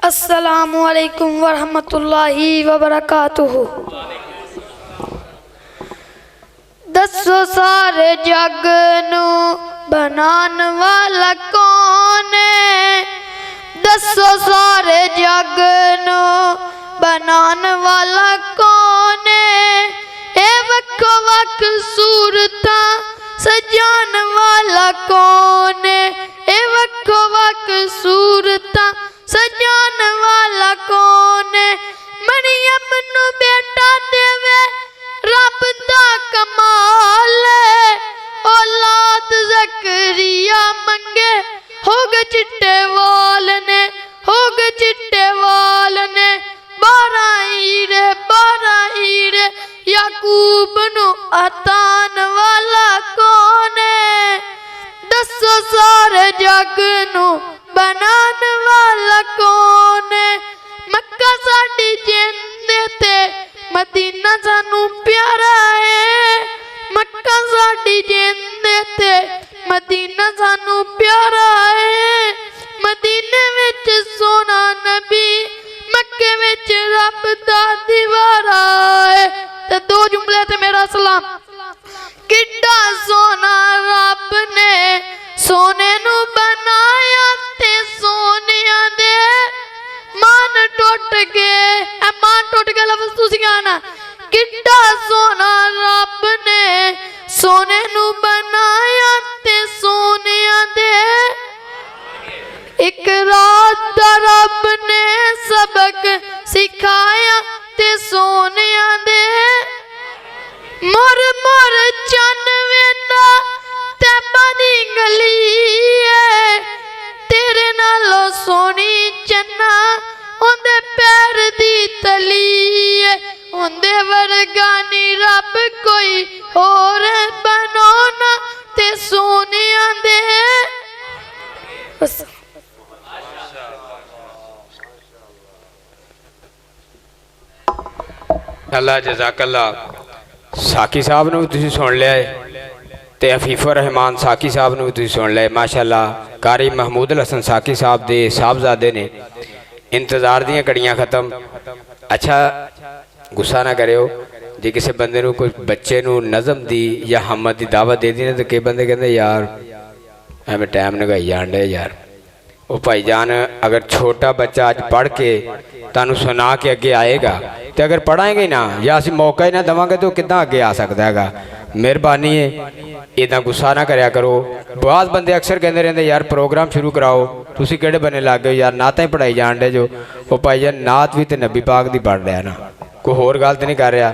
अस्सलामु अलैकुम वरहमतुल्लाहि वबरकातुहू। दसो सारे जग नू बनान वाला कौन है? दसो सारे जग नू बनान वाला कौन है? ए वक्को वक सूरता सजान वाला कौन है? ए वक्को वक सूरता सजान वाला कौन है? मरियम नू बेटा देवे रब दा कमाल है। औलाद ज़करिया मंगे हो गए चिट्टे वाल ने, हो गए चिट्टे वाल ने। 12 हीरे याकूब नू अतान वाला कौन है? दसो सारे जग नू बनान वाला कौन है? मक्का साडी जिंदे ते मदीना सानू प्यारा है। मक्का साडी जिंदे ते मदीना सानू प्यारा है। मदीने विच सोना नबी, मक्के विच रब दा दीवारा है। ते दो जुमले ते मेरा सलाम। किड्डा सोना रब ने सोने नू बनाया ते सोनिया दे मान टुट गए। मान टुट गया लफ्ज़ तुसी गाना। किड्डा सोना रब ने सोने नू बनाया ते सोनिया दे। एक रात दा रब ने सबक सिखाया ते सोनिया दे। मोर मोर चन वेंदा ते बनी गली है। तेरे नालों सोनी चन्ना उंदे पैर दी तली है। उंदे वर्गा नी रब कोई होर बनोना ते सोनिया दे। अल्लाह जज़ाकल्ला। साकी साहब नू तुसीं सुन लिया है ते अफीफुर रहमान साकी साहब नू तुसीं सुन लिया। माशाअल्लाह कारी महमूद हसन साकी साहब दे साहबजादे ने। इंतज़ार दियां घड़ियां खत्म। अच्छा गुस्सा ना करियो जे किसी बंदे नू कोई बच्चे नू नज़म दी या हमद दी दावत दे दी ना तो कई बंदे कहते यार एवं टाइम नगाई जान डे यार। वो भाईजान अगर छोटा बच्चा अज पढ़ के तुहानू सुना के अगे आएगा तो अगर पढ़ाएंगे ही ना या असीं मौका ही ना देवांगे तो किद्दां अगे आ सकता है। मेहरबानी है इदा गुस्सा ना करया करो। बहुत बंदे अक्सर कहते रहते यार प्रोग्राम शुरू कराओ, तुसीं किहड़े बने लग गए यार नातां ही पढ़ाई जान डे जो। वो भाईजान नात भी तो नबी पाक दी पढ़ रहा ना, कोई होर गल तो नहीं कर रहा।